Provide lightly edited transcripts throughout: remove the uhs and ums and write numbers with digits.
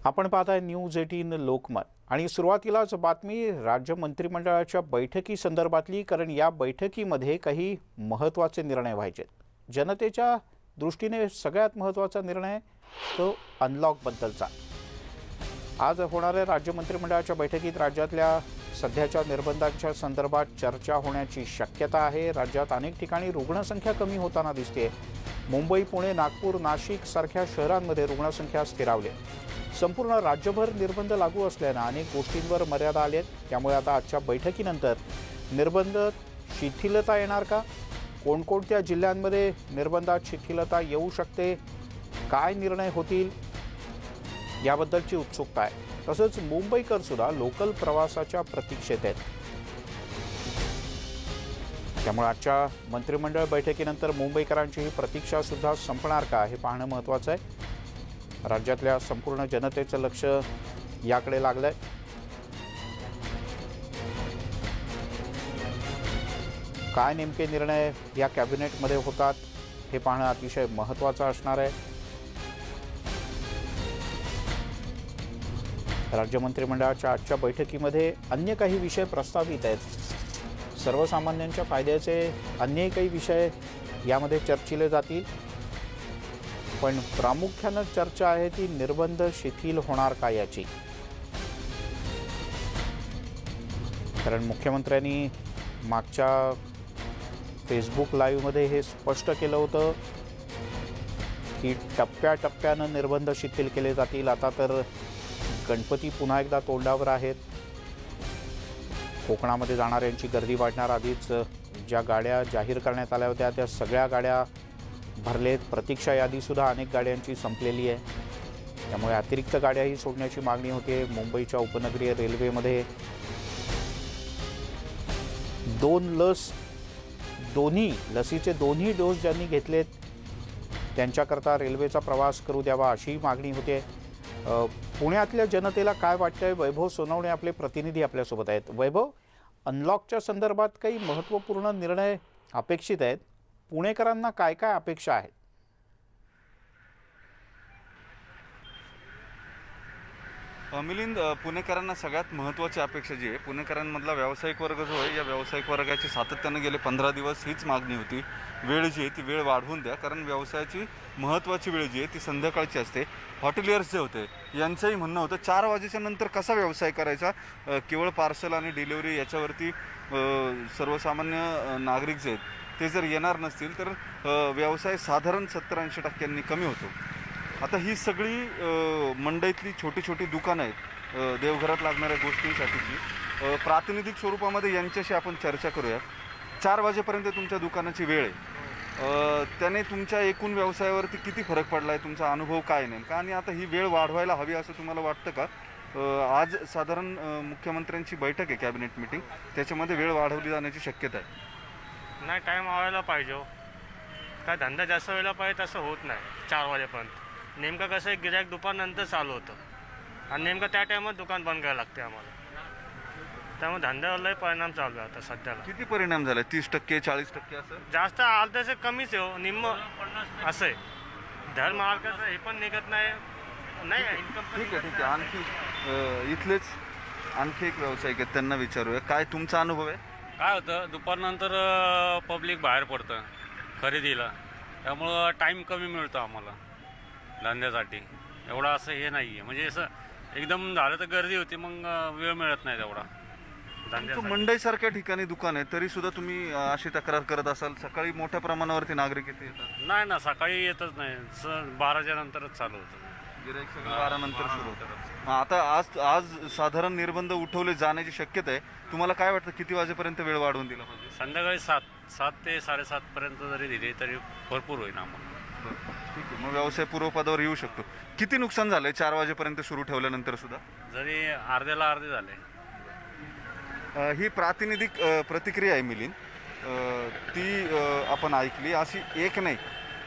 आपण पाहताय न्यूज 18 लोकमत आणि सुरुवातीलाच बातमी राज्य मंत्रिमंडळाच्या बैठकीसंदर्भातली, कारण या बैठकीमध्ये काही महत्त्वाचे निर्णय व्हायचे। जनतेच्या दृष्टीने सगळ्यात महत्त्वाचा निर्णय तो अनलॉक बद्दलचा। आज होणाऱ्या राज्य मंत्रिमंडळाच्या बैठकीत राज्यातल्या सध्याच्या निर्बंधांच्या संदर्भात चर्चा होण्याची शक्यता आहे। राज्यात अनेक ठिकाणी रुग्णसंख्या कमी होताना दिसते। मुंबई, पुणे, नागपूर, नाशिक सारख्या शहरांमध्ये रुग्णसंख्या स्थिरावली। संपूर्ण राज्यभर निर्बंध लागू असल्याने अनेक गोष्टींवर मर्यादा आल्यात। त्यामुळे आता आजच्या बैठकीनंतर निर्बंध शिथिलता येणार का? कोणकोणत्या जिल्ह्यांमध्ये निर्बंधात शिथिलता येऊ शकते? काय निर्णय होतील याबद्दलची उत्सुकता आहे। तसंच मुंबईकर सुद्धा लोकल प्रवासाच्या प्रतीक्षेत आहेत। त्यामुळे आजच्या मंत्रिमंडळ बैठकीनंतर मुंबईकरांची ही प्रतीक्षा सुद्धा संपणार का हे पाहणं महत्त्वाचं आहे। राज्यातल्या संपूर्ण जनतेचं लक्ष याकडे लागलंय। काय नेमके निर्णय या कॅबिनेटमध्ये होतात हे पाहणं अतिशय महत्त्वाचं असणार आहे। राज्य मंत्रिमंडळाच्या आजच्या बैठकीमध्ये अन्य काही विषय प्रस्तावित आहेत। सर्वसामान्यांच्या फायद्याचे अन्य काही विषय यामध्ये चर्चिले जातील, पण प्रामुख्याने चर्चा आहे ती निर्बंध शिथिल होणार का याची। कारण मुख्यमंत्र्यांनी मागच्या फेसबुक लाईव्हमध्ये हे स्पष्ट केलं होतं की टप्प्याटप्प्यानं निर्बंध शिथिल केले जातील। आता तर गणपती पुन्हा एकदा तोंडावर आहेत। कोकणामध्ये जाणाऱ्यांची गर्दी वाढणार। आधीच ज्या गाड्या जाहीर करण्यात आल्या होत्या त्या सगळ्या गाड्या भरलेत। प्रतीक्षा यादीसुद्धा अनेक गाड्यांची संपलेली आहे। त्यामुळे अतिरिक्त गाड्याही सोडण्याची मागणी होते। मुंबईच्या उपनगरीय रेल्वेमध्ये लसीचे दोन्ही डोस ज्यांनी घेतलेत त्यांच्याकरता रेल्वेचा प्रवास करू द्यावा अशी मागणी होते। पुण्यातल्या जनतेला काय वाटतंय? वैभव सोनवणे आपले प्रतिनिधी आपल्यासोबत आहेत। वैभव, अनलॉकच्या संदर्भात काही महत्त्वपूर्ण निर्णय अपेक्षित आहेत। पुणेकरांना काय काय अपेक्षा आहेत? मिलिंद, पुणेकरांना सगळ्यात महत्त्वाची अपेक्षा जी आहे, पुणेकरांमधला व्यावसायिक वर्ग जो आहे, या व्यावसायिक वर्गाची सातत्यानं गेले 15 दिवस हीच मागणी होती। वेळ जी आहे ती वेळ वाढवून द्या, कारण व्यवसायाची महत्त्वाची वेळ जी आहे ती संध्याकाळची असते। हॉटेलियर्स जे होते यांचंही म्हणणं होतं 4 वाजेच्या नंतर कसा व्यवसाय करायचा, केवळ पार्सल आणि डिलिव्हरी याच्यावरती सर्वसामान्य नागरिक जे आहेत ते जर येणार नसतील तर व्यवसाय साधारण 70-80% कमी होतो। आता ही सगळी मंडईतली छोटी छोटी दुकानं आहेत देवघरात लागणाऱ्या गोष्टींसाठीची, प्रातिनिधिक स्वरूपामध्ये यांच्याशी आपण चर्चा करूया। 4 वाजेपर्यंत तुमच्या दुकानाची वेळ आहे, त्याने तुमच्या एकूण व्यवसायावरती किती फरक पडला आहे? तुमचा अनुभव काय नेमका? आणि आता ही वेळ वाढवायला हवी असं तुम्हाला वाटतं का? आज साधारण मुख्यमंत्र्यांची बैठक आहे, कॅबिनेट मीटिंग, त्याच्यामध्ये वेळ वाढवली जाण्याची शक्यता आहे। नाही, टाईम व्हायला पाहिजे हो। काय धंदा जास्त व्हायला पाहिजे तसं होत नाही 4 वाजेपर्यंत। नेमकं कसं आहे, गिऱ्हाईक दुपारनंतर चालू होतं आणि नेमकं त्या टायमात दुकान बंद करायला लागते आम्हाला। त्यामुळे धंद्यावरलाही परिणाम चालू आहे आता सध्याला। किती परिणाम झाला? 30%, 40% असं? जास्त अर्ध्याचे कमीच आहे हो, निम्म असं आहे। धर मार्गाचं हे पण निघत नाही इन्कम। ठीक आहे। आणखी इथलेच आणखी एक व्यावसायिक आहेत, त्यांना विचारूया काय तुमचा अनुभव आहे। काय होतं, दुपारनंतर पब्लिक बाहेर पडतं खरेदीला, त्यामुळं टाईम कमी मिळतो आम्हाला धंद्यासाठी। एवढं असं हे नाही आहे, म्हणजे असं एकदम झालं तर गर्दी होती, मग वेळ मिळत नाही तेवढा धंद्यासाठी। मंडईसारख्या ठिकाणी दुकान आहे तरी सुद्धा तुम्ही अशी तक्रार करत असाल, सकाळी मोठ्या प्रमाणावरती नागरिक इथे येतात? नाही ना, सकाळी येतच नाही, 12च्या नंतरच चालू होतं। गिऱ्हाईक सगळं 12 नंतर सुरू होतं। आता आज साधारण निर्बंध उठवले जाण्याची शक्यता आहे। तुम्हाला काय वाटतं, किती वाजेपर्यंत वेळ वाढवून दिला पाहिजे? संध्याकाळी 7 ते 7:30पर्यंत जरी दिले तरी भरपूर होईल आम्हाला। ठीक आहे, मग व्यवसाय पूर्वपदावर येऊ शकतो। किती नुकसान झालंय 4 वाजेपर्यंत सुरू ठेवल्यानंतर सुद्धा? जरी अर्ध्याला अर्धे झाले। ही प्रातिनिधिक प्रतिक्रिया आहे मिलिंद, ती आपण ऐकली। अशी एक नाही,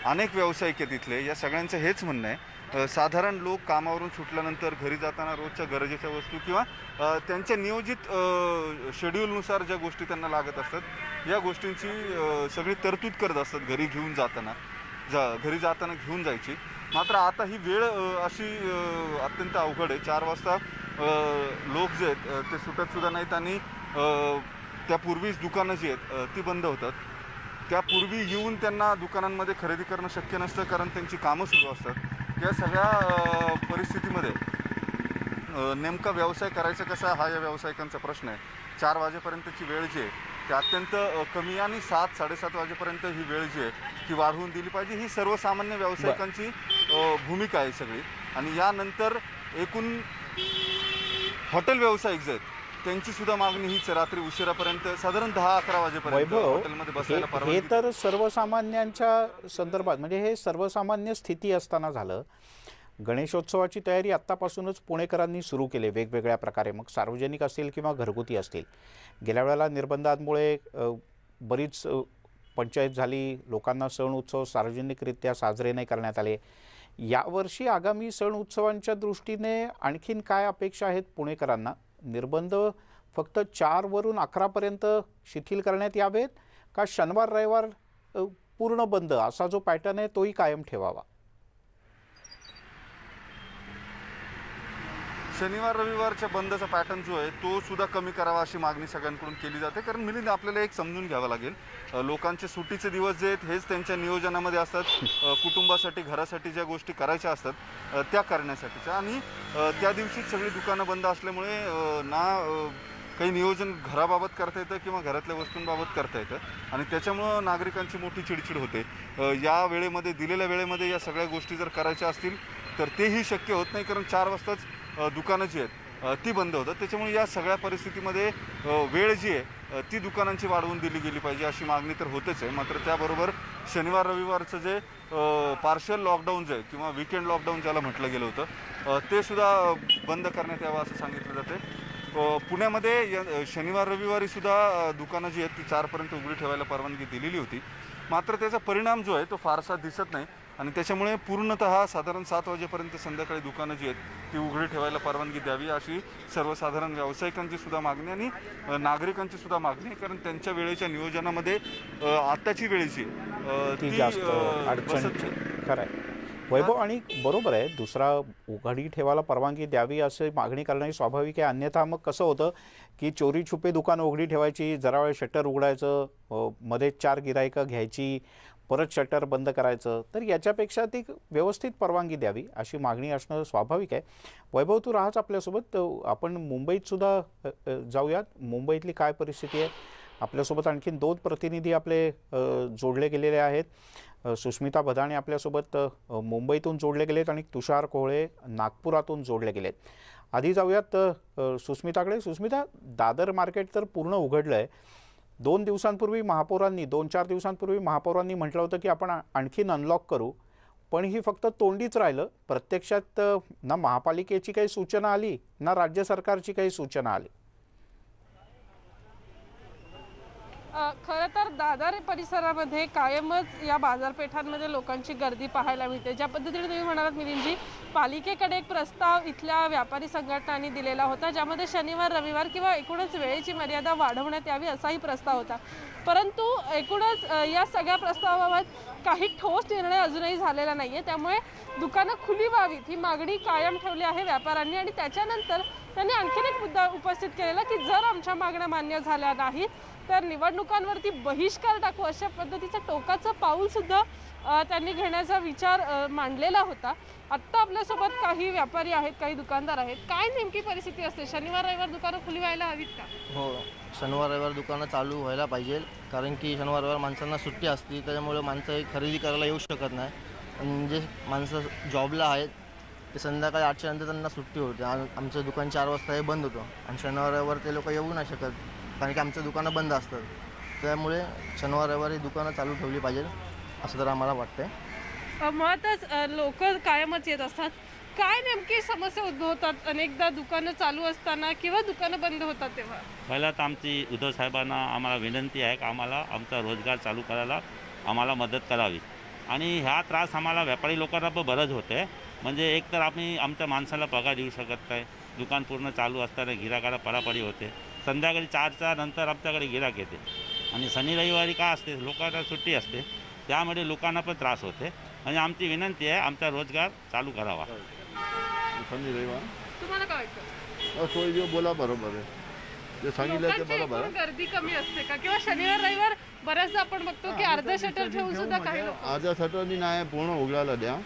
अनेक व्यावसायिक आहेत इथले, या सगळ्यांचं हेच म्हणणं आहे। साधारण लोक कामावरून सुटल्यानंतर घरी जाताना रोजच्या गरजेच्या वस्तू किंवा त्यांच्या नियोजित शेड्यूलनुसार ज्या गोष्टी त्यांना लागत असतात या गोष्टींची सगळी तरतूद करत असतात घरी घेऊन जाताना। घरी जाताना घेऊन जायची, मात्र आता ही वेळ अशी अत्यंत अवघड आहे. 4 वाजता लोक जे आहेत ते सुटतसुद्धा नाहीत आणि त्यापूर्वीच दुकानं जी आहेत ती बंद होतात. त्यापूर्वी येऊन त्यांना दुकानांमध्ये खरेदी करणं शक्य नसतं, कारण त्यांची कामं सुरू असतात. या सगळ्या परिस्थितीमध्ये नेमका व्यवसाय करायचा कसा हा या व्यावसायिकांचा प्रश्न आहे. 4 वाजेपर्यंतची वेळ जी आहे ती अत्यंत कमी आणि 7-7:30 वाजेपर्यंत ही वेळ जी आहे ती वाढवून दिली पाहिजे. ही सर्वसामान्य व्यावसायिकांची भूमिका आहे सगळी. आणि यानंतर एकूण हॉटेल व्यावसायिक जे आहेत त्यांची सुद्धा मागणी हीच रात्री उशिरापर्यंत साधारण 10-11 वाजेपर्यंत हॉटेलमध्ये बसायला हे परवानगी. तर सर्वसामान्यांच्या संदर्भात म्हणजे हे सर्वसामान्य स्थिती असताना झालं. गणेशोत्सवाची तयारी आत्तापासूनच पुणेकरांनी सुरू केली वेगवेगळ्या प्रकारे, मग सार्वजनिक असतील किंवा घरगुती असतील. गेल्या वेळेला निर्बंधांमुळे बरीच पंचायत झाली, लोकांना सण उत्सव सार्वजनिकरित्या साजरे नाही करण्यात आले. यावर्षी आगामी सण उत्सवांच्या दृष्टीने आणखीन काय अपेक्षा आहेत पुणेकरांना? निर्बंध फक्त 4 वरून 11 पर्यंत शिथिल करण्यात यावेत का शनिवार रविवार पूर्ण बंद असा जो पॅटर्न आहे तोही कायम ठेवावा? शनिवार रविवारच्या बंदचा पॅटर्न जो आहे तो सुद्धा कमी करावा अशी मागणी सगळ्यांकडून केली जाते. कारण मिलिंद, आपल्याला एक समजून घ्यावं लागेल, लोकांचे सुट्टीचे दिवस जे आहेत हेच त्यांच्या नियोजनामध्ये असतात. कुटुंबासाठी, घरासाठी ज्या गोष्टी करायच्या असतात त्या करण्यासाठीच्या, आणि त्या दिवशीच सगळी दुकानं बंद असल्यामुळे ना काही नियोजन घराबाबत करता येतं किंवा घरातल्या वस्तूंबाबत करता येतं, आणि त्याच्यामुळं नागरिकांची मोठी चिडचिड होते. या वेळेमध्ये, दिलेल्या वेळेमध्ये या सगळ्या गोष्टी जर करायच्या असतील तर तेही शक्य होत नाही, कारण 4 वाजताच दुकानं जी आहेत ती बंद होतात. त्याच्यामुळे या सगळ्या परिस्थितीमध्ये वेळ जी आहे ती दुकानांची वाढवून दिली गेली पाहिजे अशी मागणी तर होतेच आहे. मात्र त्याबरोबर शनिवार रविवारचं जे पार्शल लॉकडाऊन जे आहे किंवा वीकेंड लॉकडाऊन ज्याला म्हटलं गेलं होतं ते सुद्धा बंद करण्यात यावं असं सांगितलं जाते. पुण्यामध्ये शनिवार रविवारी सुद्धा दुकानं जी आहेत ती 4पर्यंत उघडी ठेवायला परवानगी दिलेली होती. मात्र त्याचा परिणाम जो आहे तो फारसा दिसत नाही, आणि त्याच्यामुळे पूर्णतः साधारण 7 वाजेपर्यंत संध्याकाळी दुकानं जी आहेत ती उघडी ठेवायला परवानगी द्यावी अशी सर्वसाधारण व्यावसायिकांची सुद्धा मागणी आणि नागरिकांची सुद्धा मागणी आहे. कारण त्यांच्या वेळेच्या नियोजनामध्ये आत्ताची वेळ जी ती जास्त अडचण. खरं आहे वैभव, आणि बरोबर आहे, दुसरा उघडी ठेवायला परवानगी द्यावी असे मागणी करणं स्वाभाविक आहे. अन्यथा मग कसं होतं की चोरी छुपे दुकानं उघडी ठेवायची, जरा वेळ शटर उघडायचं, मध्ये 4 गिरायकं घ्यायची, परत शटर बंद करायचं. तर याच्यापेक्षा ती व्यवस्थित परवानगी द्यावी अशी मागणी असणं स्वाभाविक आहे. वैभव, तू राहाच आपल्यासोबत. आपण मुंबईतसुद्धा जाऊयात. मुंबईतली काय परिस्थिती आहे? आपल्यासोबत आणखीन 2 प्रतिनिधी आपले जोडले गेलेले आहेत. सुस्मिता भदाणे आपल्यासोबत मुंबईतून जोडले गेलेत आणि तुषार कोहळे नागपुरातून जोडले गेलेत. आधी जाऊयात सुस्मिताकडे. सुस्मिता, दादर मार्केट तर पूर्ण उघडलं आहे. 2 दिवसांपूर्वी महापौरांनी, 2-4 दिवसांपूर्वी महापौरांनी म्हटलं होतं की आपण आणखीन अनलॉक करू, पण ही फक्त तोंडीच राहिलं. प्रत्यक्षात ना महापालिकेची काही सूचना आली ना राज्य सरकारची काही सूचना आली. खरं तर दादर परिसरामध्ये कायमच या बाजारपेठांमध्ये लोकांची गर्दी पाहायला मिळते. ज्या पद्धतीने तुम्ही म्हणालात मिलिंदजी, पालिकेकडे एक प्रस्ताव इथल्या व्यापारी संघटनांनी दिलेला होता, ज्यामध्ये शनिवार रविवार किंवा एकूणच वेळेची मर्यादा वाढवण्यात यावी असाही प्रस्ताव होता. परंतु एकूणच या सगळ्या प्रस्तावाबाबत काही ठोस निर्णय अजूनही झालेला नाही आहे. त्यामुळे दुकानं खुली व्हावीत ही मागणी कायम ठेवली आहे व्यापाऱ्यांनी. आणि त्याच्यानंतर त्यांनी आणखीन एक मुद्दा उपस्थित केलेला की जर आमच्या मागण्या मान्य झाल्या नाहीत तर निवडणुकांवरती बहिष्कार टाकू, अशा पद्धतीचं टोकाचं पाऊलसुद्धा त्यांनी घेण्याचा विचार मांडलेला होता. आत्ता आपल्यासोबत काही व्यापारी आहेत, काही दुकानदार आहेत. काय नेमकी परिस्थिती असते? शनिवार रविवार दुकानं खुली व्हायला हवीत का? हो, शनिवार रविवार दुकानं चालू व्हायला पाहिजे, कारण की शनिवार रविवार माणसांना सुट्टी असते, त्याच्यामुळे माणसं खरेदी करायला येऊ शकत नाही. आणि जे माणसं जॉबला आहेत ते संध्याकाळी 8च्या नंतर त्यांना सुट्टी होते. आमचं दुकान 4 वाजता हे बंद होतं आणि शनिवार रविवार ते लोक येऊ नाही शकत, कारण की आमचं दुकानं बंद असतात. त्यामुळे शनिवार रविवारी दुकानं चालू ठेवली पाहिजे असं तर आम्हाला वाटतंय. मुळातच लोक कायमच येत असतात. काय नेमकी समस्या उद्भवतात अनेकदा दुकानं चालू असताना किंवा दुकानं बंद होतात तेव्हा? पहिला तर आमची उद्धव साहेबांना आम्हाला विनंती आहे की आम्हाला आमचा रोजगार चालू करायला आम्हाला मदत करावी. आणि ह्या त्रास आम्हाला व्यापारी लोकांना पण बरंच होते. म्हणजे एक तर आम्ही आमच्या माणसाला पगार देऊ शकत नाही, दुकान पूर्ण चालू असताना गिराकाला पडापडी होते. संध्याकाळी 4च्या नंतर आमच्याकडे गिराक येते आणि शनि रविवारी काय असते, लोकांना सुट्टी असते, त्यामुळे लोकांना पण त्रास होते. म्हणजे आमची विनंती आहे आमचा रोजगार चालू करावा. शनी रविवार तुम्हाला काय वाटतं? सोय जे बोला बरोबर आहे, जे सांगितलं ते लोकांची बरोबर एकूण आहे. गर्दी कमी असते का किंवा शनिवार रविवार बऱ्याचदा आपण बघतो की अर्ध शटर ठेवून सुद्धा काही लोक अर्ध्या सटरनी नाही पूर्ण उघडायला द्या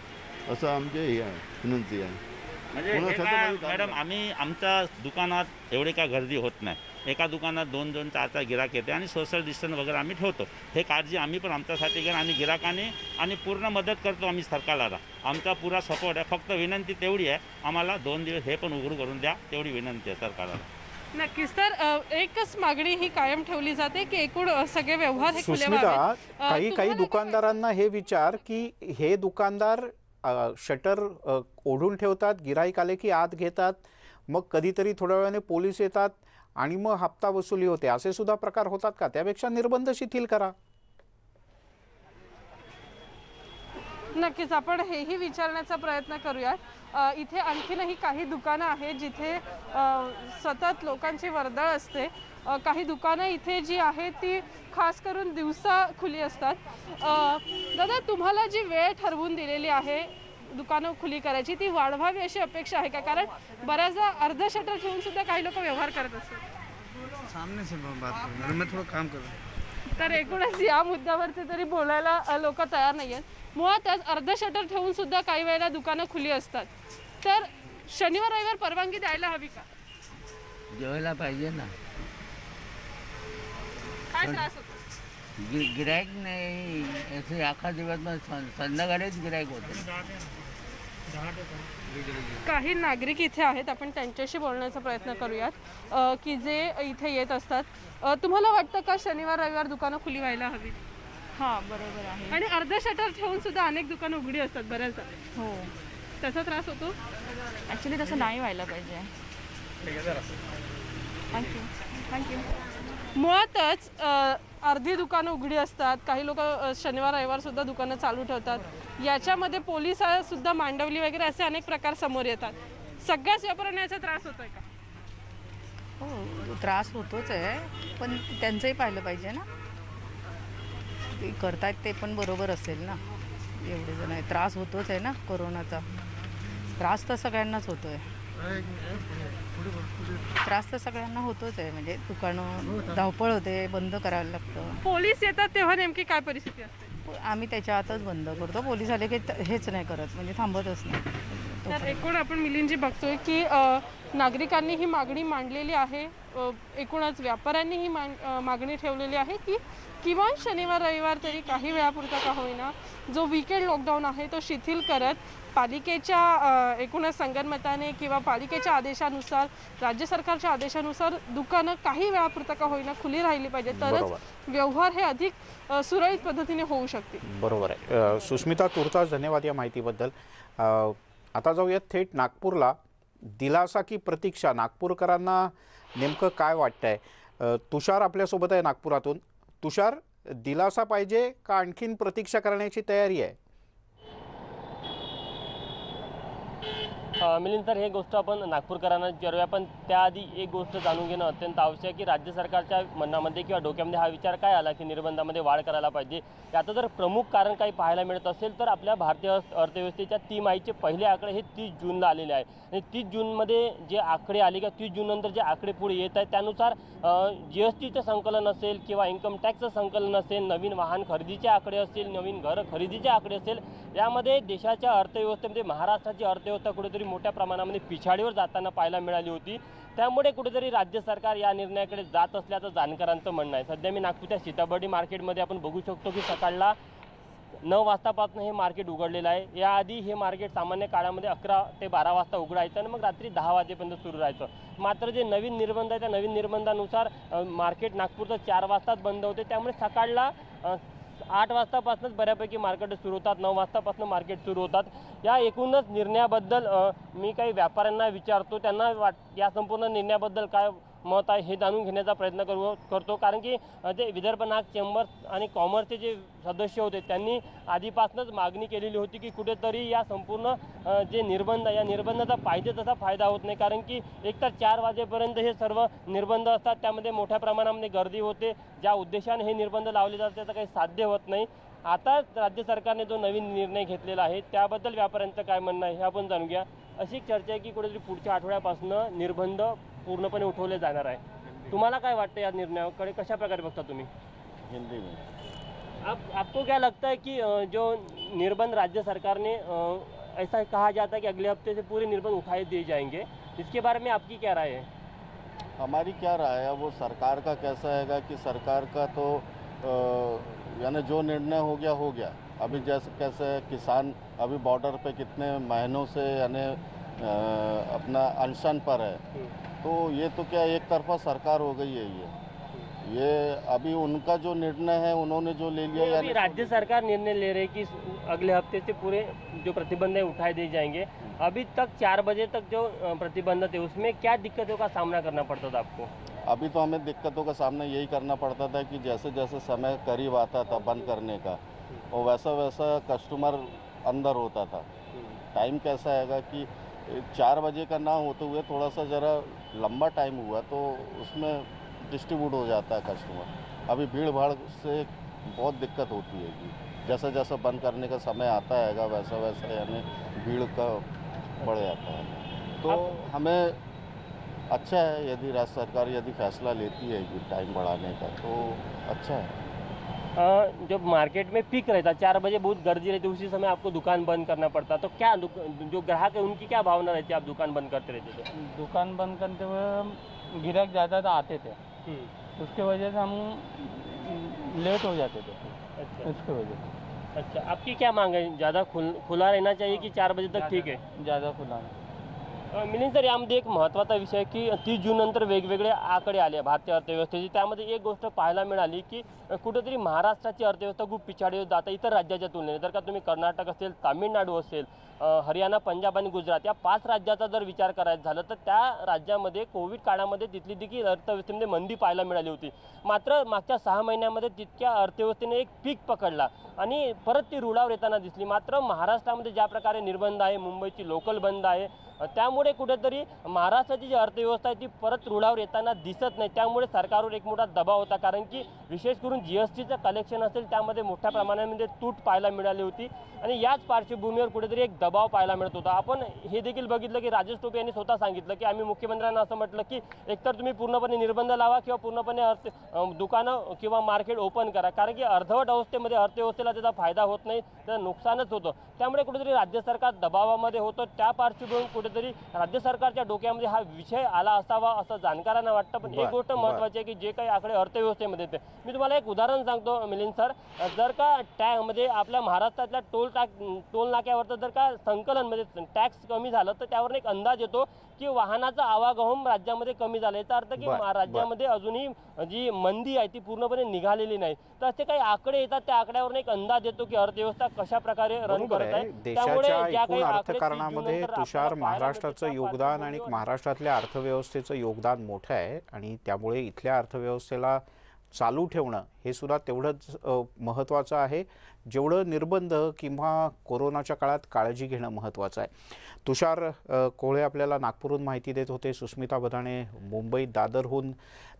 असं आमचे हे आहे, विनंती आहे. म्हणजे पूर्ण हे काय शटरमध्ये काम मॅडम आम्ही आमच्या दुकानात एवढे काय गर्दी होत नाही. एका दुकानात 2-2, 4-4 गिराक येते आणि सोशल डिस्टन्स वगैरे आम्ही ठेवतो. हे काळजी आम्ही पण आमच्यासाठी घेऊन आणि गिराकाने आणि पूर्ण मदत करतो आम्ही सरकारला. आमचा पुरा सपोर्ट आहे. फक्त विनंती तेवढी आहे आम्हाला 2 दिवस हे पण उघडू करून द्या, तेवढी विनंती आहे सरकारला. नक्कीच. तर एकच मागणी ही कायम ठेवली जाते की एकूण सगळे व्यवहार हे खुले सुस्मिता, व्हावेत. काही तुम्हाला काय दुकानदारांना हे विचार की हे दुकानदार शटर ओढून ठेवतात, गिराईक आले की आत घेतात, मग कधीतरी थोड्या वेळाने पोलीस येतात आणि मग हप्ता वसुली होते, असे सुद्धा प्रकार होतात का? त्यापेक्षा निर्बंध शिथिल करा. नक्कीच आपण हेही विचारण्याचा प्रयत्न करूयात. इथे आणखीनही काही दुकानं आहेत जिथे सतत लोकांची वर्दळ असते. काही दुकानं इथे जी आहेत ती खास करून दिवसा खुली असतात. दादा, तुम्हाला जी वेळ ठरवून दिलेली आहे दुकानं खुली करायची ती वाढवावी अशी अपेक्षा आहे का? कारण बऱ्याचदा अर्ध शटर ठेवून सुद्धा काही लोक व्यवहार करत असतात. सामने से बात करूँ, अरे मैं थोड़ा काम कर रहा हूँ. तर एकूणच या मुद्द्यावरती तरी बोलायला लोक तयार नाही आहेत. मुळातच अर्ध शटर ठेवून सुद्धा काही वेळेला दुकानं खुली असतात. तर शनिवार रविवार परवानगी द्यायला हवी का? जेवायला पाहिजे ना. काय त्रास होतो? गिरायक नाही असे अख्खा दिवस संध्याकाळीच गिरायक होते. काही नागरिक इथे आहेत, आपण त्यांच्याशी बोलण्याचा प्रयत्न करूयात की जे इथे येत असतात. तुम्हाला वाटतं का शनिवार रविवार दुकानं खुली व्हायला हवी? हां, बरोबर आहे. आणि अर्ध शटर ठेवून सुद्धा अनेक दुकानं उघडी असतात बऱ्याचदा. हो, त्याचा त्रास होतो? ॲक्च्युली तसं नाही व्हायला पाहिजे. Thank you thank you. मुळातच अर्धी दुकानं उघडी असतात, काही लोक शनिवार रविवार सुद्धा दुकानं चालू ठेवतात. याच्यामध्ये पोलीस सुद्धा मांडवली वगैरे असे अनेक प्रकार समोर येतात. सगळ्याच व्यापाऱ्यांना याचा त्रास होतोय का? हो, त्रास होतोच आहे, पण त्यांचंही पाहिलं पाहिजे ना. ते करतायत ते पण बरोबर असेल ना. एवढे जण आहे, त्रास होतोच आहे ना. कोरोनाचा त्रास तर सगळ्यांनाच होतोय. त्रास तर सगळ्यांना होतोच आहे. म्हणजे दुकानं धावपळ होते, बंद करायला लागतं. पोलीस येतात तेव्हा नेमकी काय परिस्थिती असते? आम्ही त्याच्या आतच बंद करतो. पोलीस आले की हेच नाही करत, म्हणजे थांबतच नाही. तर एकूण आपण मिलिंदजी बघतोय की नागरिकांनी ही मागणी मांडलेली आहे. एकूणच व्यापाऱ्यांनी ही मागणी ठेवलेली आहे की किमान शनिवार रविवार तरी काही वेळापुरता का होईना जो वीकेंड लॉकडाऊन आहे तो शिथिल करत पालिकेच्या एकूणच संगनमताने किंवा पालिकेच्या आदेशानुसार, राज्य सरकारच्या आदेशानुसार दुकानं काही वेळापुरता का होईना खुली राहिली पाहिजे, तरच व्यवहार हे अधिक सुरळीत पद्धतीने होऊ शकतील. बरोबर आहे. सुस्मिता, तुर्तास धन्यवाद या माहितीबद्दल. आता जाऊयात थेट नागपूरला. दिलासा की प्रतीक्षा, नागपूरकरांना नेमकं काय वाटतंय? तुषार आपल्यासोबत आहे नागपुरातून. तुषार, दिलासा पाहिजे का आणखीन प्रतीक्षा करण्याची तयारी आहे? मिलिंद, तर हे गोष्ट आपण नागपूरकरांना विचारूया, पण त्याआधी एक गोष्ट जाणून घेणं अत्यंत आवश्यक आहे की राज्य सरकारच्या मनामध्ये किंवा डोक्यामध्ये हा विचार काय आला की निर्बंधामध्ये वाढ करायला पाहिजे. याचं जर प्रमुख कारण काही पाहायला मिळत असेल तर आपल्या भारतीय अर्थव्यवस्थेच्या तिमाहीचे पहिले आकडे हे 30 जूनला आलेले आहे. आणि 30 जूनमध्ये जे आकडे आले किंवा 30 जूननंतर जे आकडे पुढे येत आहेत त्यानुसार GSTचं संकलन असेल किंवा इन्कम टॅक्सचं संकलन असेल, नवीन वाहन खरेदीचे आकडे असतील, नवीन घर खरेदीचे आकडे असेल, यामध्ये देशाच्या अर्थव्यवस्थेमध्ये महाराष्ट्राची अर्थव्यवस्था कुठेतरी मोठ्या प्रमाणामध्ये पिछाडीवर जाताना पाहायला मिळाली होती. त्यामुळे कुठेतरी राज्य सरकार या निर्णयाकडे जात असल्याचं जाणकारांचं म्हणणं आहे. सध्या मी नागपूरच्या सीताबर्डी मार्केटमध्ये आपण बघू शकतो की सकाळला 9 वाजतापासून हे मार्केट उघडलेलं आहे. याआधी हे मार्केट सामान्य काळामध्ये 11 ते 12 वाजता उघडायचं आणि मग रात्री 10 वाजेपर्यंत सुरू राहायचं. मात्र जे नवीन निर्बंध आहे त्या नवीन निर्बंधानुसार मार्केट नागपूरचं 4 वाजताच बंद होते. त्यामुळे सकाळला 8 वाजतापासूनच बऱ्यापैकी मार्केट सुरू होतात, 9 वाजतापासून मार्केट सुरू होतात. या एकूणच निर्णयाबद्दल मी काही व्यापाऱ्यांना विचारतो, त्यांना या संपूर्ण निर्णयाबद्दल काय मत आहे हे जाणून घेण्याचा प्रयत्न करतो, कारण की जे विदर्भ नाग चेंबर आणि कॉमर्सचे जे सदस्य होते त्यांनी आधीपासूनच मागणी केलेली होती की कुठेतरी या संपूर्ण जे निर्बंध या निर्बंधाचा पाहिजे तसा फायदा होत नाही, कारण की एकतर 4 वाजेपर्यंत हे सर्व निर्बंध असतात, त्यामध्ये मोठ्या प्रमाणामध्ये गर्दी होते. ज्या उद्देशाने हे निर्बंध लावले जातात त्याचं काही साध्य होत नाही. आता राज्य सरकारने जो नवीन निर्णय घेतलेला आहे त्याबद्दल व्यापाऱ्यांचं काय म्हणणं आहे हे आपण जाणून घ्या. अशी एक चर्चा आहे की कुठेतरी पुढच्या आठवड्यापासून निर्बंध पूर्णपणे उठवले जाणार आहे. तुम्हाला काय वाटतं या निर्णयाकडे, कशा प्रकारे बघता तुम्ही? हिंदी में आपको क्या लगता है कि जो निर्बंध राज्य सरकार ने ऐसा कहा जाता है कि अगले हफ्ते से पूरे निर्बंध उठाए दिए जाएंगे, इसके बारे में आपकी क्या राय है? हमारी क्या राय है, वो सरकार का कैसा है कि सरकार का तो यानी जो निर्णय हो गया। अभी जैसे कैसे किसान अभी बॉर्डर पे कितने महीनों से यानी अपना अनशन पर है, तो ये तो क्या एक तरफा सरकार हो गई है। ये अभी उनका जो निर्णय है उन्होंने जो ले लिया, अभी राज्य सरकार निर्णय ले रही है कि अगले हफ्ते से पूरे जो प्रतिबंध है उठाए दिए जाएंगे। अभी तक 4 बजे तक जो प्रतिबंध थे उसमें क्या दिक्कतों का सामना करना पड़ता था आपको? अभी तो हमें दिक्कतों का सामना यही करना पड़ता था कि जैसे जैसे समय करीब आता था बंद करने का, और वैसा वैसा कस्टमर अंदर होता था। टाइम कैसा है कि 4 बजे का ना होते हुए थोड़ा सा ज़रा लंबा टाइम हुआ तो उसमें डिस्ट्रीब्यूट हो जाता है कस्टमर। अभी भीड़ भाड़ से बहुत दिक्कत होती है कि जैसा जैसा बंद करने का समय आता है वैसा वैसा यानी भीड़ का बढ़ जाता है। तो हमें अच्छा है यदि राज्य सरकार यदि फैसला लेती है कि टाइम बढ़ाने का, तो अच्छा है। जब मार्केट में पीक रहता 4 बजे बहुत गर्दी रहती, उसी समय आपको दुकान बंद करना पड़ता, तो क्या जो ग्राहक है उनकी क्या भावना रहती है आप दुकान बंद करते रहते थे? दुकान बंद करते हुए ग्राहक ज़्यादा तो आते थे, उसके वजह से हम लेट हो जाते थे। अच्छा, उसके वजह से। अच्छा, आपकी क्या मांग है? ज़्यादा खुला रहना चाहिए की 4 बजे तक ठीक आहे? ज़्यादा खुला। मिलिंद सर, यामध्ये एक महत्त्वाचा विषय आहे की 30 जून नंतर वेगवेगळे आकडे आले भारतीय अर्थव्यवस्थेची. त्यामध्ये एक गोष्ट पाहायला मिळाली की कुठेतरी महाराष्ट्राची अर्थव्यवस्था खूप पिछाडी जाते इतर राज्याच्या तुलनेने. जर का तुम्ही कर्नाटक असेल, तामिळनाडू असेल, हरियाणा, पंजाब आणि गुजरात या 5 राज्याचा जर विचार करायचा झालं तर त्या राज्यामध्ये कोविड काळामध्ये तिथली देखील अर्थव्यवस्थेमध्ये मंदी पाहायला मिळाली होती. मात्र मागच्या 6 महिन्यामध्ये तितक्या अर्थव्यवस्थेने एक पीक पकडला आणि परत ती रुळावर येताना दिसली. मात्र महाराष्ट्रामध्ये ज्या प्रकारे निर्बंध आहे, मुंबईची लोकल बंद आहे, त्यामुळे कुठेतरी महाराष्ट्राची जी अर्थव्यवस्था आहे ती परत रुळावर येताना दिसत नाही. त्यामुळे सरकारवर एक मोठा दबाव होता, कारण की विशेष करून GSTचं कलेक्शन असेल त्यामध्ये मोठ्या प्रमाणामध्ये तूट पाहायला मिळाली होती आणि याच पार्श्वभूमीवर कुठेतरी एक दबाव पाहायला मिळत होता. आपण हे देखील बघितलं की राजेश टोपे यांनी स्वतः सांगितलं की आम्ही मुख्यमंत्र्यांना असं म्हटलं की एकतर तुम्ही पूर्णपणे निर्बंध लावा किंवा पूर्णपणे दुकानं किंवा मार्केट ओपन करा, कारण की अर्धवट अवस्थेमध्ये अर्थव्यवस्थेला त्याचा फायदा होत नाही, त्याचं नुकसानच होतं. त्यामुळे कुठेतरी राज्य सरकार दबावामध्ये होतं. त्या पार्श्वभूमीवर कुठेतरी राज्य सरकारच्या डोक्यामध्ये हा विषय आला असावा असं जाणकारांना वाटतं. पण एक गोष्ट महत्त्वाची आहे की जे काही आकडे अर्थव्यवस्थेमध्ये येते, मी तुम्हाला एक उदाहरण सांगतो मिलिंद सर. जर का म्हणजे आपल्या महाराष्ट्रातल्या टोल नाक्यावर जर का संकलन म्हणजे टॅक्स कमी झालं तर त्यावर एक अंदाज येतो की वाहनाचा आवागमन राज्यामध्ये कमी झाला. याचा अर्थ की राज्यामध्ये अजूनही जी मंदी आहे ती पूर्णपणे निघालेली नाही. तर असे काही आकडे येतात, त्या आकड्यावरून एक अंदाज येतो की अर्थव्यवस्था कशा प्रकारे रन करत आहे. देशाच्या एकूण अर्थकारणामध्ये तुषार महाराष्ट्राचं योगदान आणि महाराष्ट्रातल्या अर्थव्यवस्थेचं योगदान मोठं आहे आणि त्यामुळे इथल्या अर्थव्यवस्थेला चालू ठेवणं हे सुद्धा तेवढंच महत्त्वाचं आहे जेवढं निर्बंध किंवा कोरोनाच्या काळात काळजी घेणं महत्त्वाचं आहे. तुषार कोळे आपल्याला नागपूरहून माहिती देत होते, सुस्मिता बदाणे मुंबई दादरहून,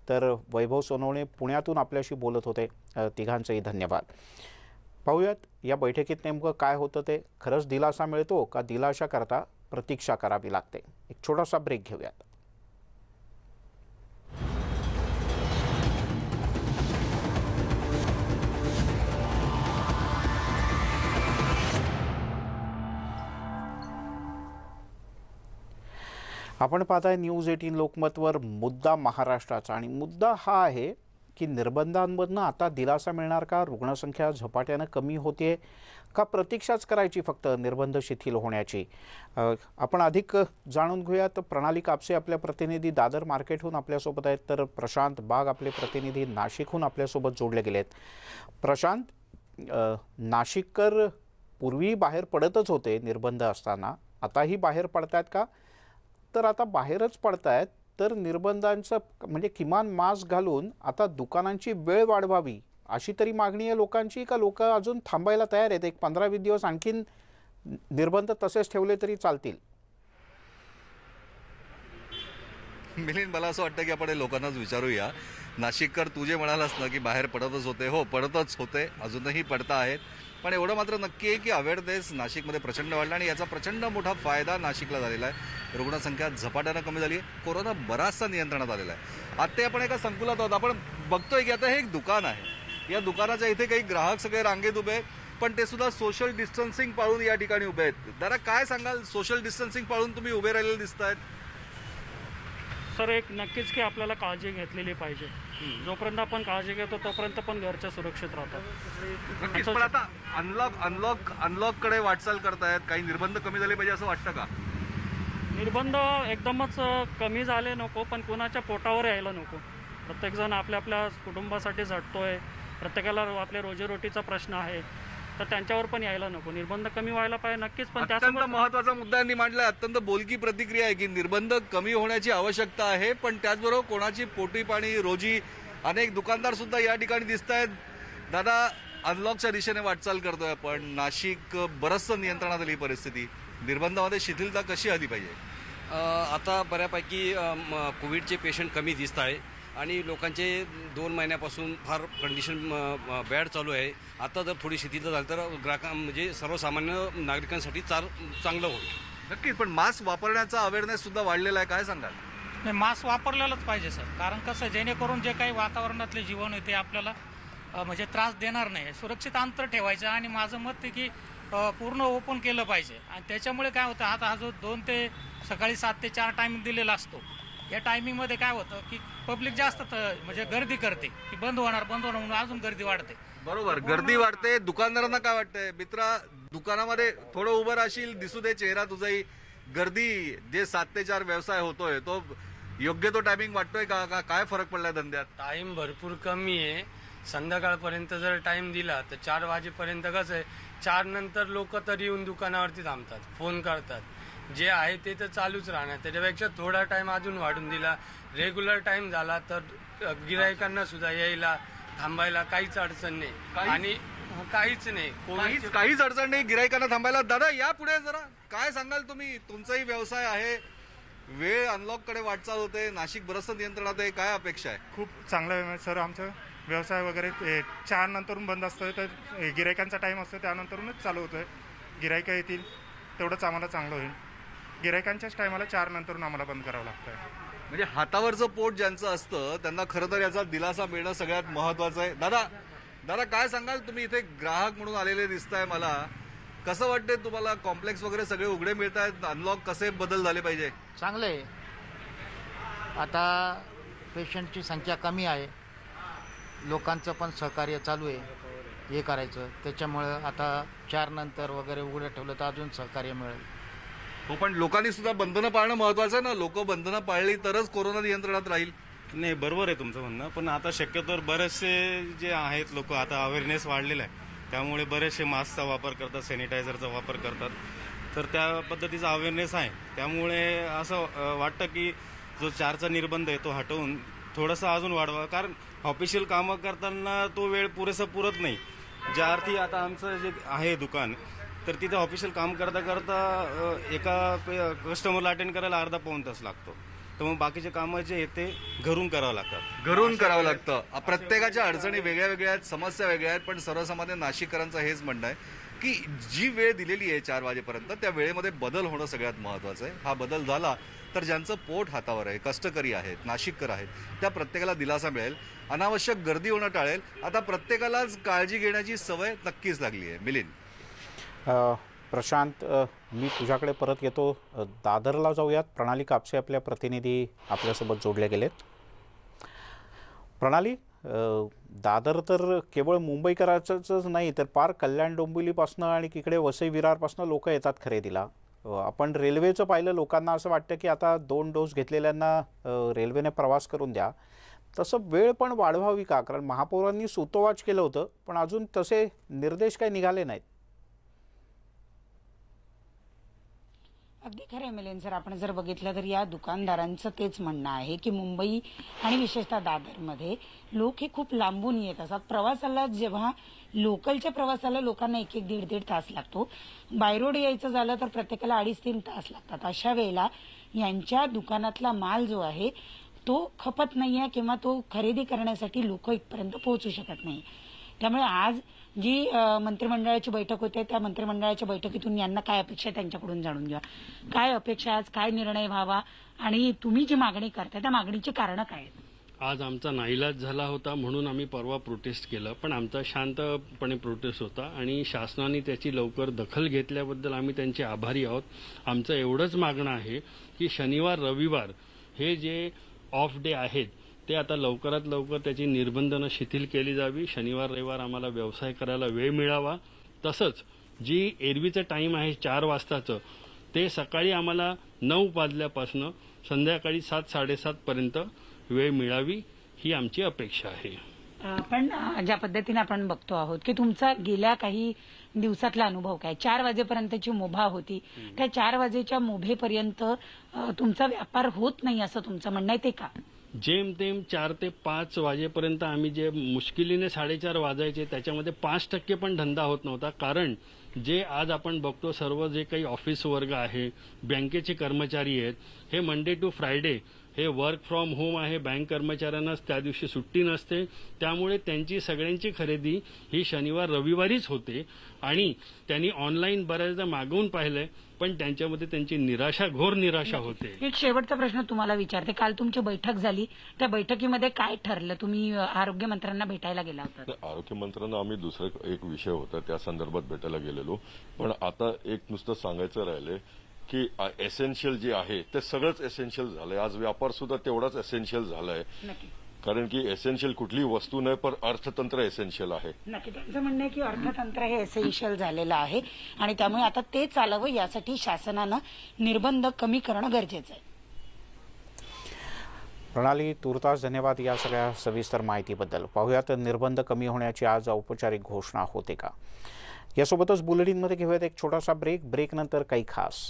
तर वैभव सोनवणे पुण्यातून आपल्याशी बोलत होते. तिघांचेही धन्यवाद. पाहूयात या बैठकीत नेमकं काय होतं ते. खरंच दिलासा मिळतो का दिलाशाकरता प्रतीक्षा करावी लागते? एक छोटासा ब्रेक घेऊयात. आपण पाहताय न्यूज 18 लोकमतवर मुद्दा महाराष्ट्राचा, आणि मुद्दा हा आहे की निर्बंधांमधनं आता दिलासा मिळणार का? रुग्णसंख्या झपाट्यानं कमी होते का प्रतीक्षाच करायची फक्त निर्बंध शिथिल होण्याची? आपण अधिक जाणून घेऊयात. प्रणाली कापसे आपल्या प्रतिनिधी दादर मार्केटहून आपल्यासोबत आहेत, तर प्रशांत बाग आपले प्रतिनिधी नाशिकहून आपल्यासोबत जोडले गेलेत. प्रशांत, नाशिककर पूर्वी बाहेर पडतच होते निर्बंध असताना, आताही बाहेर पडतायत का? तर आता बाहेरच पडतायत तर निर्बंधांचं म्हणजे किमान मास्क घालून आता दुकानांची वेळ वाढवावी अशी तरी मागणी आहे लोकांची, का लोक अजून थांबायला तयार आहेत? एक 15-20 दिवस आणखीन निर्बंध तसेच ठेवले तरी चालतील? मिलिंद, मला असं वाटतं की आपण हे लोकांनाच विचारूया. नाशिककर, तू जे म्हणालास ना की बाहेर पडतच होते, हो पडतच होते, अजूनही पडता आहेत, पण एवढं मात्र नक्की आहे की अवेअरनेस नाशिकमध्ये प्रचंड वाढला आणि याचा प्रचंड मोठा फायदा नाशिकला झालेला आहे. रुग्णसंख्या झपाट्यानं कमी झाली आहे, कोरोना बराचसा नियंत्रणात आलेला आहे. आता आपण एका संकुलात आहोत, आपण बघतोय की आता हे एक दुकान आहे. या दुकानाच्या इथे काही ग्राहक सगळे रांगेत उभे आहेत, पण ते सुद्धा सोशल डिस्टन्सिंग पाळून या ठिकाणी उभे आहेत. दादा, काय सांगाल, सोशल डिस्टन्सिंग पाळून तुम्ही उभे राहिलेले दिसत आहेत? सर, एक नक्कीच की आपल्याला काळजी घेतलेली पाहिजे. जोपर्यंत आपण काळजी घेतो तोपर्यंत पण घरच्या सुरक्षित राहतात. पण आता अनलॉककडे वाटचाल करतायत, काही निर्बंध कमी झाले पाहिजे असं वाटतं का? निर्बंध एकदमच कमी झाले नको, पण कोणाच्या पोटावर यायला नको. प्रत्येकजण आपल्या आपल्या कुटुंबासाठी झटतोय, प्रत्येकाला आपल्या रोजीरोटीचा प्रश्न आहे, तर त्यांच्यावर पण यायला नको. निर्बंध कमी व्हायला पाहिजे नक्कीच, पण अत्यंत महत्त्वाचा मुद्दा यांनी मांडला. अत्यंत बोलकी प्रतिक्रिया आहे की निर्बंध कमी होण्याची आवश्यकता आहे, पण त्याचबरोबर कोणाची पोटी पाणी रोजी. अनेक दुकानदार सुद्धा या ठिकाणी दिसत आहेत. दादा, अनलॉकच्या दिशेने वाटचाल करतोय आपण. नाशिक बरंचसं नियंत्रणात आली परिस्थिती, निर्बंधामध्ये शिथिलता कशी आली पाहिजे? आता बऱ्यापैकी कोविडचे पेशंट कमी दिसत आहे आणि लोकांचे 2 महिन्यापासून फार कंडिशन बॅड चालू आहे. आता जर थोडी शिथिलता झाली तर ग्राहकां म्हणजे सर्वसामान्य नागरिकांसाठी चांगलं होईल. नक्कीच, पण मास्क वापरण्याचा अवेअरनेस सुद्धा वाढलेला आहे, काय सांगाल? नाही, मास्क वापरलेलंच पाहिजे सर, कारण कसं जेणेकरून जे काही वातावरणातले जीवन आहे ते आपल्याला म्हणजे त्रास देणार नाही. सुरक्षित अंतर ठेवायचं आणि माझं मत आहे की पूर्ण ओपन केलं पाहिजे. आणि त्याच्यामुळे काय होतं, आता हा जो 2 ते सकाळी 7 ते 4 टायमिंग दिलेला असतो, या टायमिंगमध्ये काय होतं की पब्लिक जास्त म्हणजे गर्दी करते की बंद होणार म्हणून अजून गर्दी वाढते. बरोबर, गर्दी वाढते. दुकानदारांना काय वाटतंय? मित्रा, दुकानामध्ये थोडं उभं राहशील, दिसू दे चेहरा तुझाही. गर्दी जे 7 ते 4 व्यवसाय होतोय तो योग्य तो टायमिंग वाटतोय का? काय फरक पडलाय धंद्यात? टाईम भरपूर कमी आहे. संध्याकाळपर्यंत जर टाईम दिला तर 4 वाजेपर्यंत कसं आहे, 4 नंतर लोक तरी येऊन दुकानावरती थांबतात, फोन करतात. जे आहे ते तर चालूच राहणार. त्याच्यापेक्षा थोडा टाईम अजून वाढून दिला, रेग्युलर टाईम झाला तर गिरायकांना सुद्धा यायला थांबायला काहीच अडचण नाही आणि काहीच नाही, काहीच अडचण नाही गिरायकांना थांबायला. दादा, या पुढे जरा काय सांगाल तुम्ही? तुमचाही व्यवसाय आहे, वेळ अनलॉककडे वाटचाल होते, नाशिक बरंचसं नियंत्रणात आहे, काय अपेक्षा आहे? खूप चांगलं सर. आमचं व्यवसाय वगैरे 4 नंतरून बंद असतं, तर गिरायकांचा टाईम असतो त्यानंतरूनच चालू होतोय. गिरायकं येतील तेवढंच आम्हाला चांगलं होईल. गिरायकांच्याच टायमाला 4 नंतरून आम्हाला बंद करावं लागतंय. म्हणजे हातावरचं पोट ज्यांचं असतं त्यांना खरं तर याचा दिलासा मिळणं सगळ्यात महत्वाचं आहे. दादा काय सांगाल? तुम्ही इथे ग्राहक म्हणून आलेले दिसताय, मला कसं वाटतंय तुम्हाला? कॉम्प्लेक्स वगैरे सगळे उघडे मिळत आहेत, अनलॉक कसे बदल झाले पाहिजे? चांगलं आहे. आता पेशंटची संख्या कमी आहे, लोकांचं पण सहकार्य चालू आहे हे करायचं. त्याच्यामुळं आता 4 नंतर वगैरे उघडं ठेवलं तर अजून सहकार्य मिळेल. हो, पण लोकांनी सुद्धा बंधनं पाळणं महत्वाचं आहे ना. लोक बंधनं पाळली तरच कोरोना नियंत्रणात राहील. नाही, बरोबर आहे तुमचं म्हणणं, पण आता शक्यतोवर बरेचसे जे आहेत लोक आता अवेअरनेस वाढलेला आहे, त्यामुळे बरेचसे मास्कचा वापर करतात, सॅनिटायझरचा वापर करतात, तर त्या पद्धतीचा अवेअरनेस आहे. त्यामुळे असं वाटतं की जो 4चा निर्बंध आहे तो हटवून थोडंसं अजून वाढवा, कारण ऑफिशियल कामं करताना तो वेळ पुरेसा पुरत नाही. ज्या अर्थी आता आमचं जे आहे दुकान, तर तिथे ऑफिशियल काम करता करता एका कस्टमरला अटेंड करायला अर्धा पाऊण तास लागतो. तर मग बाकीचे कामं जे आहेत ते घरून करावं लागतं. प्रत्येकाच्या अडचणी वेगळ्या वेगळ्या आहेत, समस्या वेगळ्या आहेत, पण सर्वसामान्य नाशिककरांचं हेच म्हणणं आहे की जी वेळ दिलेली आहे 4 वाजेपर्यंत, त्या वेळेमध्ये बदल होणं सगळ्यात महत्त्वाचं आहे. हा बदल झाला तर ज्यांचं पोट हातावर आहे, कष्टकरी आहेत, नाशिककर आहेत, त्या प्रत्येकाला दिलासा मिळेल, अनावश्यक गर्दी होणं टाळेल. आता प्रत्येकालाच काळजी घेण्याची सवय नक्कीच लागली आहे. मिलिंद, प्रशांत, मी तुझ्याकडे परत येतो. दादरला जाऊयात. प्रणाली कापसे आपल्या प्रतिनिधी आपल्यासोबत जोडले गेलेत. प्रणाली, दादर तर केवळ मुंबईकरांचंच नाही तर पार कल्याण डोंबिवलीपासनं आणि तिकडे वसई विरारपासनं लोक येतात खरेदीला. आपण रेल्वेचं पाहिलं, लोकांना असं वाटतं की आता 2 डोस घेतलेल्यांना रेल्वेने प्रवास करून द्या. तसं वेळ पण वाढवावी का? कारण महापौरांनी सूतोवाच केलं होतं, पण अजून तसे निर्देश काही निघाले नाहीत. अगदी खरं आहे मिलिंद सर. आपण जर बघितलं तर या दुकानदारांचं तेच म्हणणं आहे की मुंबई आणि विशेषतः दादरमध्ये लोक हे खूप लांबून येत असतात. प्रवासाला जेव्हा लोकलच्या प्रवासाला लोकांना 1-1, 1.5 तास लागतो, बाय रोड यायचं झालं तर प्रत्येकाला 2.5-3 तास लागतात. अशा वेळेला यांच्या दुकानातला माल जो आहे तो खपत नाही आहे किंवा तो खरेदी करण्यासाठी लोक इथपर्यंत पोहोचू शकत नाही. त्यामुळे आज जी मंत्रिमंडळाची बैठक होते त्या मंत्रिमंडळाच्या बैठकीतून यांना काय अपेक्षा त्यांच्याकडून जाणून घ्या. काय अपेक्षा, आज काय निर्णय व्हावा आणि तुम्ही जी मागणी करताय त्या मागणीची कारणं काय आहेत? आज आमचा नाईलाज झाला होता म्हणून आम्ही परवा प्रोटेस्ट केलं, पण आमचा शांतपणे प्रोटेस्ट होता आणि शासनाने त्याची लवकर दखल घेतल्याबद्दल आम्ही त्यांचे आभारी आहोत. आमचं एवढंच मागणं आहे की शनिवार रविवार हे जे ऑफ डे आहेत ते आता लवकरात लवकर त्याची निर्बंधनं शिथिल केली जावी. शनिवार रविवार आम्हाला व्यवसाय करायला वेळ मिळावा. तसंच जी एरवीचं टाईम आहे 4 वाजताचं ते सकाळी आम्हाला 9 वाजल्यापासून संध्याकाळी 7-7:30 पर्यंत वेळ मिळावी ही आमची अपेक्षा आहे. पण ज्या पद्धतीने आपण बघतो आहोत की तुमचा गेल्या काही दिवसातला अनुभव काय, 4 वाजेपर्यंतची मुभा होती, त्या 4 वाजेच्या मुभेपर्यंत तुमचा व्यापार होत नाही असं तुमचं म्हणणं आहे ते का? जेमतेम 4 ते 5 वाजेपर्यंत आम्ही जे मुश्किलीने 4:30 वाजायचे त्याच्यामध्ये 5% पण धंदा होत नव्हता. कारण जे आज आपण बघतो सर्व जे काही ऑफिस वर्ग आहे, बँकेचे कर्मचारी आहेत, हे मंडे टू फ्रायडे हे वर्क फ्रॉम होम आहे. बँक कर्मचाऱ्यांनाच त्या दिवशी सुट्टी नसते, त्यामुळे त्यांची सगळ्यांची खरेदी ही शनिवार रविवारीच होते आणि त्यांनी ऑनलाईन बऱ्याचदा मागवून पाहिलंय पण त्यांच्यामध्ये त्यांची निराशा, घोर निराशा होते. एक शेवटचा प्रश्न तुम्हाला विचारते, काल तुमची बैठक झाली, त्या बैठकीमध्ये काय ठरलं? तुम्ही आरोग्यमंत्र्यांना भेटायला गेला होता? आरोग्यमंत्र्यांना आम्ही दुसरा एक विषय होता त्या संदर्भात भेटायला गेलेलो, पण आता एक नुसतं सांगायचं राहिलंय की एसेन्शियल जे आहे ते सगळंच एसेन्शियल झालंय. आज व्यापार सुद्धा तेवढाच एसेन्शियल झालाय, कारण की एसेन्शियल कुठली वस्तू नाही पण अर्थतंत्र एसेन्शियल आहे. नक्की त्यांचं म्हणणं आहे की अर्थतंत्र हे एसेन्शियल झालेलं आहे आणि त्यामुळे आता ते चालावं यासाठी शासनानं निर्बंध कमी करणं गरजेचं आहे. प्रणाली, तूर्तास धन्यवाद या सगळ्या सविस्तर माहितीबद्दल. पाहूयात निर्बंध कमी होण्याची आज औपचारिक घोषणा होते का. यासोबतच बुलेटिनमध्ये घेऊयात एक छोटासा ब्रेक नंतर काही खास.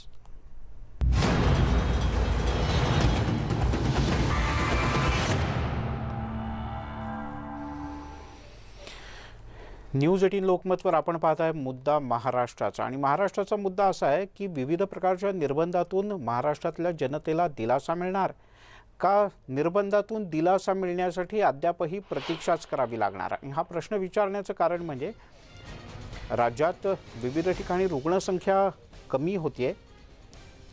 न्यूज 18 लोकमतवर आपण पाहताय मुद्दा महाराष्ट्राचा. आणि महाराष्ट्राचा मुद्दा असा आहे की विविध प्रकारच्या निर्बंधातून महाराष्ट्रातल्या जनतेला दिलासा मिळणार का, निर्बंधातून दिलासा मिळण्यासाठी अद्यापही प्रतीक्षाच करावी लागणार. आणि हा प्रश्न विचारण्याचं कारण म्हणजे राज्यात विविध ठिकाणी रुग्णसंख्या कमी होतीये.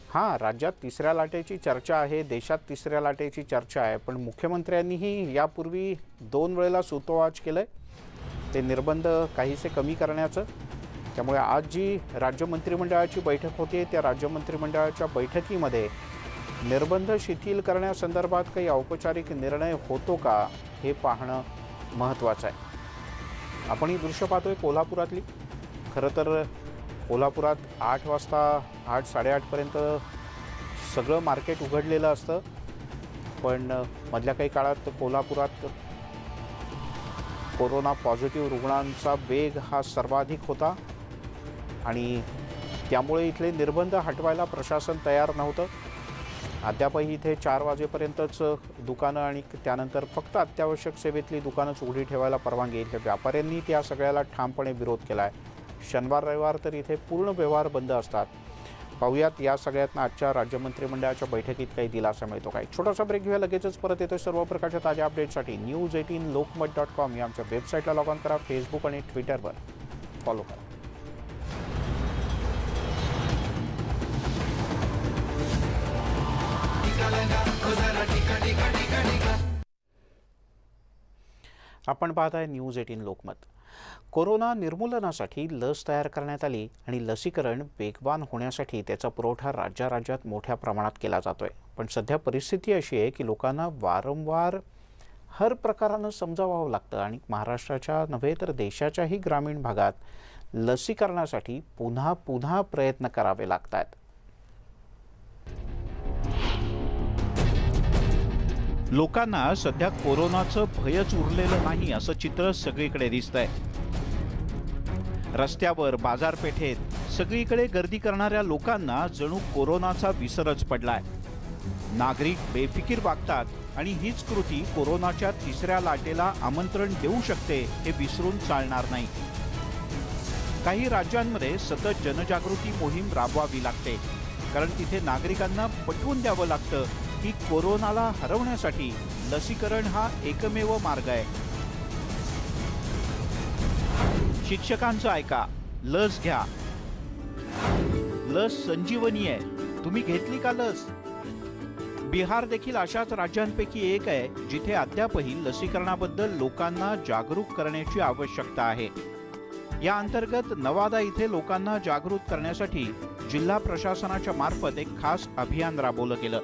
हां, राज्यात 3ऱ्या लाटेची चर्चा आहे, देशात 3ऱ्या लाटेची चर्चा आहे, पण मुख्यमंत्र्यांनीही यापूर्वी 2 वेळेला सूतोवाच केलंय ते निर्बंध काहीसे कमी करण्याचं. त्यामुळे आज जी राज्य मंत्रिमंडळाची बैठक होती त्या राज्य मंत्रिमंडळाच्या बैठकीमध्ये निर्बंध शिथिल करण्यासंदर्भात काही औपचारिक निर्णय होतो का हे पाहणं महत्त्वाचं आहे. आपण ही दृश्य पाहतोय कोल्हापुरातली. खरं तर कोल्हापुरात 8 वाजता 8-8:30पर्यंत सगळं मार्केट उघडलेलं असतं, पण मधल्या काही काळात कोल्हापुरात कोरोना पॉझिटिव्ह रुग्णांचा वेग हा सर्वाधिक होता आणि त्यामुळे इथले निर्बंध हटवायला प्रशासन तयार नव्हतं. अद्यापही इथे 4 वाजेपर्यंतच दुकानं आणि त्यानंतर फक्त अत्यावश्यक सेवेतली दुकानंच उघडी ठेवायला परवानगी. इथल्या व्यापाऱ्यांनी त्या सगळ्याला ठामपणे विरोध केला आहे. शनिवार रविवार तर इथे पूर्ण व्यवहार बंद असतात. पाहूयात या सगळ्यातनं आजच्या राज्य मंत्रिमंडळाच्या बैठकीत काही दिलासा मिळतो काय. छोटासा ब्रेक घेऊया, लगेचच परत येतो. सर्व प्रकारच्या ताज्या अपडेटसाठी News18 lokmat.com या आमच्या वेबसाईटला लॉग ऑन करा. फेसबुक आणि ट्विटरवर फॉलो करा. आपण पाहताय News18 लोकमत. कोरोना निर्मूलनासाठी लस तयार करण्यात आली आणि लसीकरण वेगवान होण्यासाठी त्याचा पुरवठा राज्यात मोठ्या प्रमाणात केला जातोय. पण सध्या परिस्थिती अशी आहे की लोकांना वारंवार हर प्रकारानं समजावावं लागतं आणि महाराष्ट्राच्या नव्हे तर देशाच्याही ग्रामीण भागात लसीकरणासाठी पुन्हा प्रयत्न करावे लागतात. लोकांना सध्या कोरोनाचं भयच उरलेलं नाही असं चित्र सगळीकडे दिसतंय. रस्त्यावर, बाजारपेठेत सगळीकडे गर्दी करणाऱ्या लोकांना जणू कोरोनाचा विसरच पडलाय. नागरिक बेफिकीर वागतात आणि हीच कृती कोरोनाच्या तिसऱ्या लाटेला आमंत्रण देऊ शकते हे विसरून चालणार नाही. काही राज्यांमध्ये सतत जनजागृती मोहीम राबवावी लागते, कारण तिथे नागरिकांना पटवून द्यावं लागतं की कोरोनाला हरवण्यासाठी लसीकरण हा एकमेव मार्ग आहे. शिक्षकांचं ऐका, लस घ्या. लस संजीवनी आहे. तुम्ही घेतली का लस? बिहार देखील अशाच राज्यांपैकी एक आहे जिथे अद्यापही लसीकरणाबद्दल लोकांना जागरूक करण्याची आवश्यकता आहे. या अंतर्गत नवादा इथे लोकांना जागृत करण्यासाठी जिल्हा प्रशासनाच्या मार्फत एक खास अभियान राबवलं गेलं.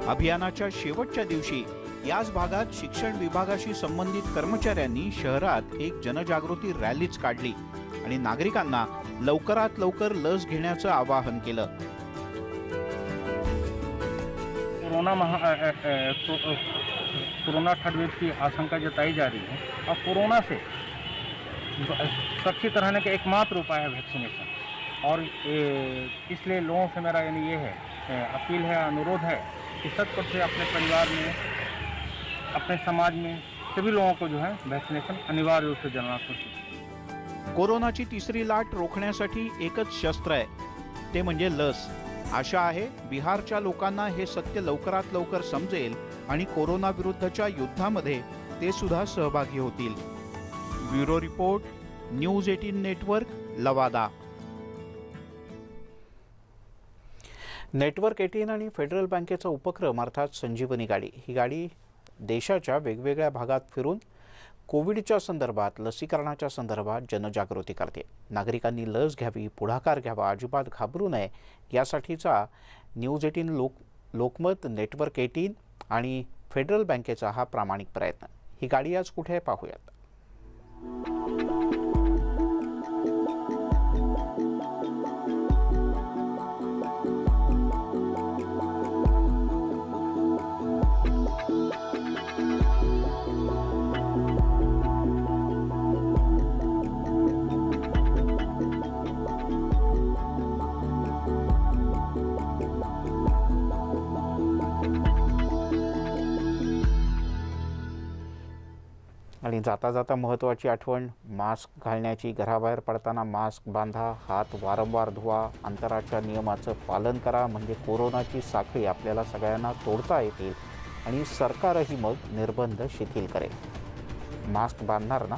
अभियानाच्या शेवटच्या दिवशी याच भागात शिक्षण विभागाशी संबंधित कर्मचाऱ्यांनी शहरात एक जनजागृती रॅलीच काढली आणि नागरिकांना लवकरात लवकर लस घेण्याचं आवाहन केलं. कोरोना थर्ड वेव की आशंका जताई जा रही है और कोरोना से सुरक्षित रहने का एकमात्र उपाय है वैक्सीनेशन. और इसलिए लोगों से मेरा यानी ये है अपील है, अनुरोध है कि सतपथ से अपने परिवार में, अपने समाज में सभी लोगों को जो है वैक्सीनेशन अनिवार्य रूप से जलना चाहिए. कोरोनाची तिसरी लाट रोखण्यासाठी एकच शस्त्र आहे, ते म्हणजे लस. आशा आहे बिहारच्या लोकांना हे सत्य लवकरात लवकर समजेल आणि कोरोना विरुद्धच्या युद्धामध्ये ते सुद्धा सहभागी होतील. ब्युरो रिपोर्ट, न्यूज 18 नेटवर्क, लवादा. नेटवर्क 18 आणि फेडरल बँकेचा उपक्रम अर्थात संजीवनी गाडी, ही गाडी देशाच्या वेगवेगळ्या भागात फिरून कोविडच्या संदर्भात, लसीकरणाच्या संदर्भात जनजागृती करते. नागरिकांनी लस घ्यावी, पुढाकार घ्यावा, अजिबात घाबरू नये यासाठीचा न्यूज 18 लोकमत, नेटवर्क 18 आणि फेडरल बँकेचा हा प्रामाणिक प्रयत्न. ही गाडी आज कुठे आहे पाहूयात. आणि जाता जाता महत्त्वाची आठवण, मास्क घालण्याची. घराबाहेर पडताना मास्क बांधा, हात वारंवार धुवा, अंतराच्या नियमाचं पालन करा, म्हणजे कोरोनाची साखळी आपल्याला सगळ्यांना तोडता येतील आणि सरकारही मग निर्बंध शिथिल करेल. मास्क बांधणार ना?